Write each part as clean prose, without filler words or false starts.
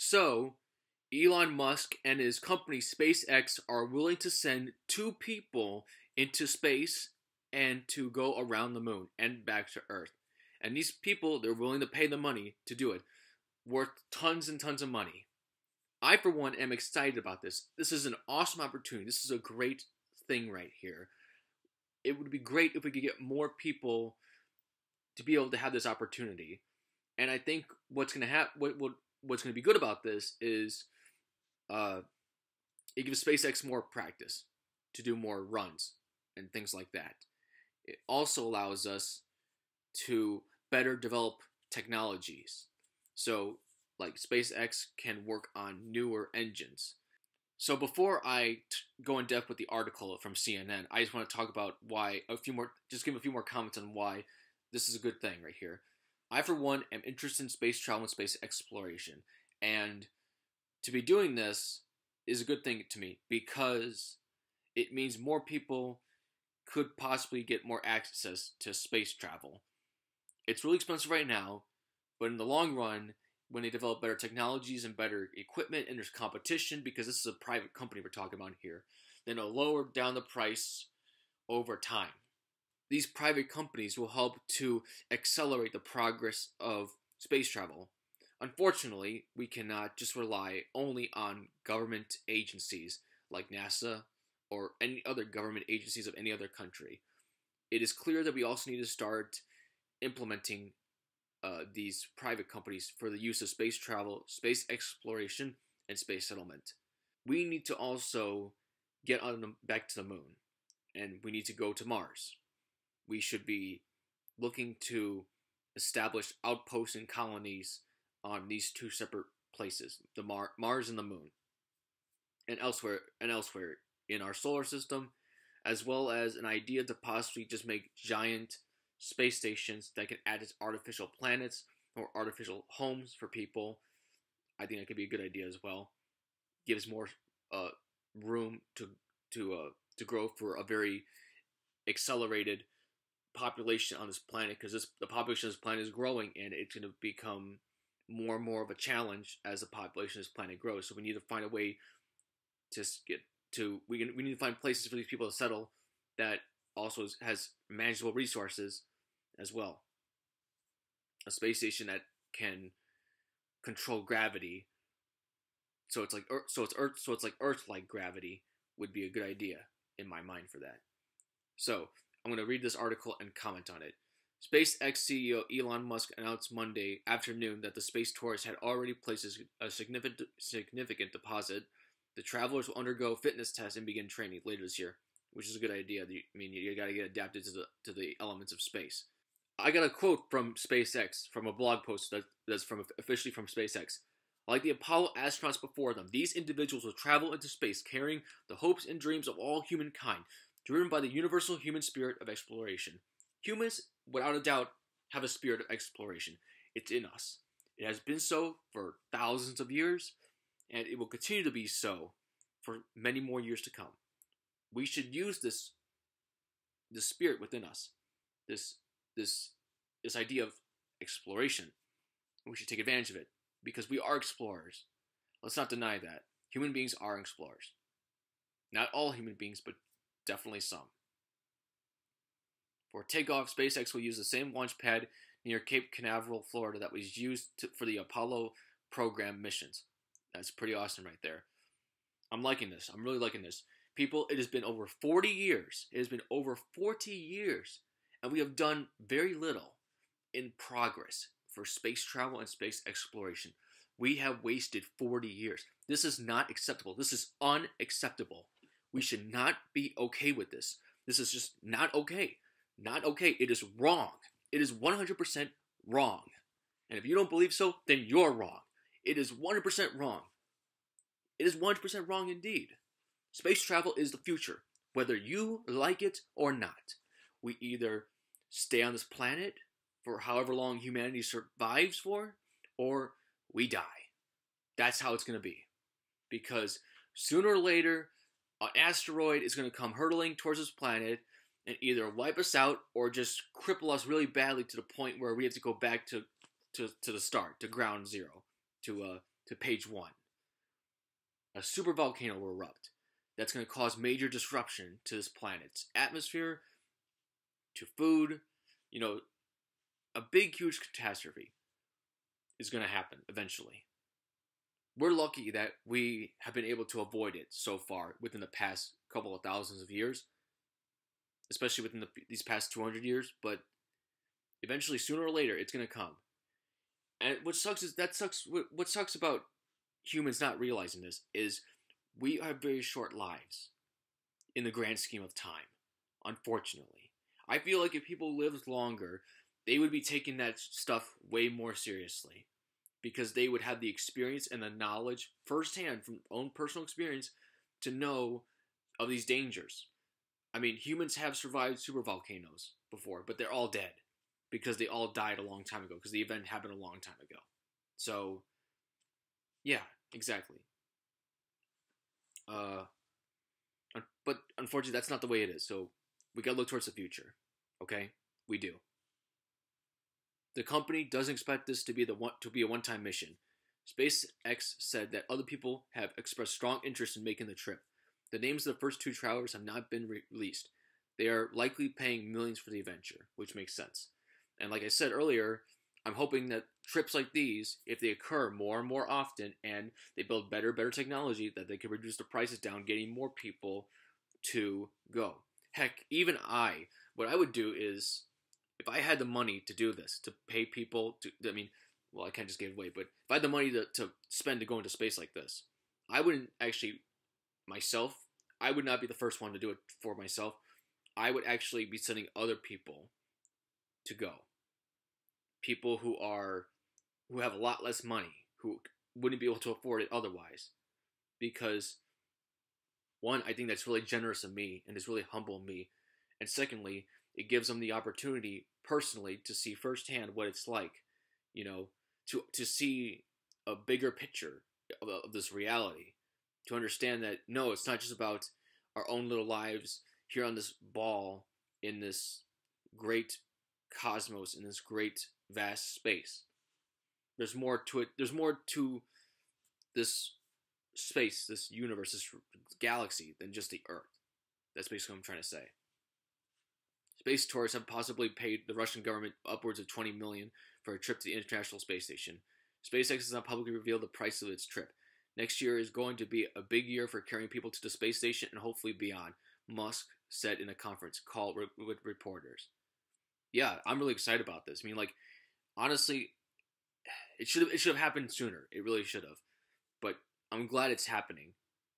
So, Elon Musk and his company SpaceX are willing to send two people into space and to go around the moon and back to Earth. And these people, they're willing to pay the money to do it, worth tons and tons of money. I, for one, am excited about this. This is an awesome opportunity. This is a great thing right here. It would be great if we could get more people to be able to have this opportunity. And I think what's going to what's going to be good about this is it gives SpaceX more practice to do more runs and things like that. It also allows us to better develop technologies. So, like, SpaceX can work on newer engines. So before I go in depth with the article from CNN, I just want to talk about why just give a few more comments on why this is a good thing right here. I, for one, am interested in space travel and space exploration, and to be doing this is a good thing to me because it means more people could possibly get more access to space travel. It's really expensive right now, but in the long run, when they develop better technologies and better equipment and there's competition, because this is a private company we're talking about here, then it'll lower down the price over time. These private companies will help to accelerate the progress of space travel. Unfortunately, we cannot just rely only on government agencies like NASA or any other government agencies of any other country. It is clear that we also need to start implementing these private companies for the use of space travel, space exploration, and space settlement. We need to also get back to the moon, and we need to go to Mars. We should be looking to establish outposts and colonies on these two separate places, the Mars and the moon, and elsewhere in our solar system, as well as an idea to possibly just make giant space stations that can add as artificial planets or artificial homes for people. I think that could be a good idea as well. Gives more room to grow for a very accelerated population on this planet, because the population of this planet is growing and it's going to become more and more of a challenge as the population of this planet grows. So we need to find a way to we need to find places for these people to settle that also has manageable resources as well. A space station that can control gravity, so it's like Earth-like gravity would be a good idea in my mind for that. So I'm going to read this article and comment on it. SpaceX CEO Elon Musk announced Monday afternoon that the space tourists had already placed a significant deposit. The travelers will undergo fitness tests and begin training later this year, which is a good idea. I mean, you got to get adapted to the elements of space. I got a quote from SpaceX from a blog post that's officially from SpaceX. Like the Apollo astronauts before them, these individuals will travel into space carrying the hopes and dreams of all humankind, driven by the universal human spirit of exploration. Humans, without a doubt, have a spirit of exploration. It's in us. It has been so for thousands of years, and it will continue to be so for many more years to come. We should use this spirit within us, this idea of exploration. We should take advantage of it because we are explorers. Let's not deny that. Human beings are explorers. Not all human beings, but definitely some. For takeoff, SpaceX will use the same launch pad near Cape Canaveral, Florida that was used for the Apollo program missions. That's pretty awesome right there. I'm liking this. I'm really liking this. People, it has been over 40 years. It has been over 40 years. And we have done very little in progress for space travel and space exploration. We have wasted 40 years. This is not acceptable. This is unacceptable. We should not be okay with this. This is just not okay. Not okay. It is wrong. It is 100% wrong. And if you don't believe so, then you're wrong. It is 100% wrong. It is 100% wrong indeed. Space travel is the future, whether you like it or not. We either stay on this planet for however long humanity survives for, or we die. That's how it's going to be. Because sooner or later, an asteroid is going to come hurtling towards this planet and either wipe us out or just cripple us really badly to the point where we have to go back to the start, to ground zero, to to page 1. A supervolcano will erupt. That's going to cause major disruption to this planet's atmosphere, to food. A big, huge catastrophe is going to happen eventually. We're lucky that we have been able to avoid it so far within the past couple of thousands of years, especially within these past 200 years, but eventually, sooner or later, it's going to come. And what sucks about humans not realizing this is we have very short lives in the grand scheme of time, unfortunately. I feel like if people lived longer, they would be taking that stuff way more seriously because they would have the experience and the knowledge firsthand from own personal experience to know of these dangers. I mean, humans have survived supervolcanoes before, but they're all dead because they all died a long time ago because the event happened a long time ago. So, yeah, exactly. But unfortunately, that's not the way it is. So we gotta look towards the future. Okay, we do. The company doesn't expect this to be a one-time mission. SpaceX said that other people have expressed strong interest in making the trip. The names of the first 2 travelers have not been released. They are likely paying millions for the adventure, which makes sense. And like I said earlier, I'm hoping that trips like these, if they occur more and more often, and they build better technology, that they can reduce the prices down, getting more people to go. Heck, even what I would do is, if I had the money to do this, to pay people I can't just give it away, but if I had the money to spend to go into space like this, I wouldn't actually, I would not be the first one to do it for myself. I would actually be sending other people to go. People who have a lot less money, who wouldn't be able to afford it otherwise. Because, one, I think that's really generous of me, and it's really humble of me. And secondly, it gives them the opportunity, personally, to see firsthand what it's like, to see a bigger picture of this reality. To understand that, no, it's not just about our own little lives here on this ball in this great cosmos, in this great vast space. There's more to it. There's more to this space, this universe, this galaxy than just the Earth. That's basically what I'm trying to say. Space tourists have possibly paid the Russian government upwards of $20 million for a trip to the International Space Station. SpaceX has not publicly revealed the price of its trip. Next year is going to be a big year for carrying people to the space station and hopefully beyond, Musk said in a conference call with reporters. Yeah, I'm really excited about this. I mean, honestly, it should have happened sooner. It really should have. But I'm glad it's happening.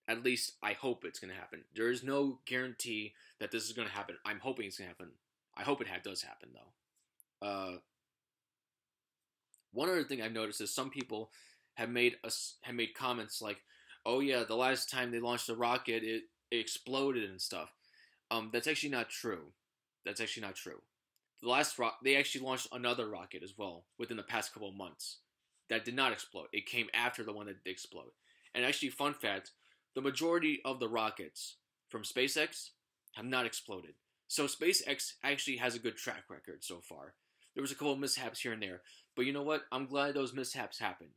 At least I hope it's going to happen. There is no guarantee that this is going to happen. I'm hoping it's going to happen. I hope it does happen, though. One other thing I've noticed is some people have made comments like, "Oh yeah, the last time they launched a rocket, it exploded and stuff." That's actually not true. That's actually not true. They actually launched another rocket as well within the past couple of months that did not explode. It came after the one that did explode. And actually, fun fact, the majority of the rockets from SpaceX have not exploded. So SpaceX actually has a good track record so far. There was a couple of mishaps here and there. But you know what? I'm glad those mishaps happened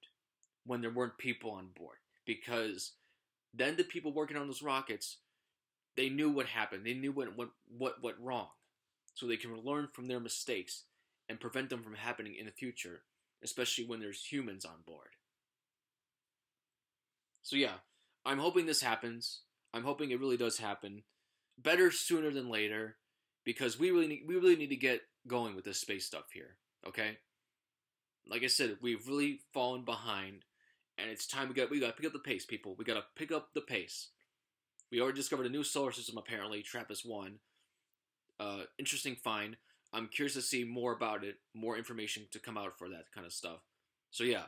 when there weren't people on board. Because then the people working on those rockets, they knew what happened. They knew what went wrong. So they can learn from their mistakes and prevent them from happening in the future, especially when there's humans on board. So yeah, I'm hoping this happens. I'm hoping it really does happen. Better sooner than later, because we really need to get going with this space stuff here, okay? Like I said, we've really fallen behind, and it's time we got to pick up the pace, people. We got to pick up the pace. We already discovered a new solar system, apparently, TRAPPIST-1. Interesting find. I'm curious to see more about it, more information to come out for that kind of stuff. So yeah,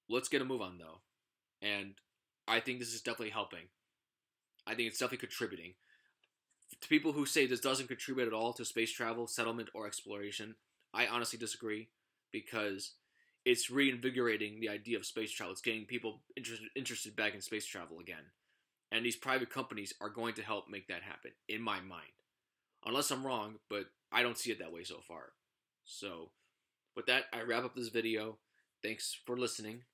let's get a move on though. And I think this is definitely helping. I think it's definitely contributing. To people who say this doesn't contribute at all to space travel, settlement, or exploration, I honestly disagree, because it's reinvigorating the idea of space travel. It's getting people interested back in space travel again. And these private companies are going to help make that happen, in my mind. Unless I'm wrong, but I don't see it that way so far. So, with that, I wrap up this video. Thanks for listening.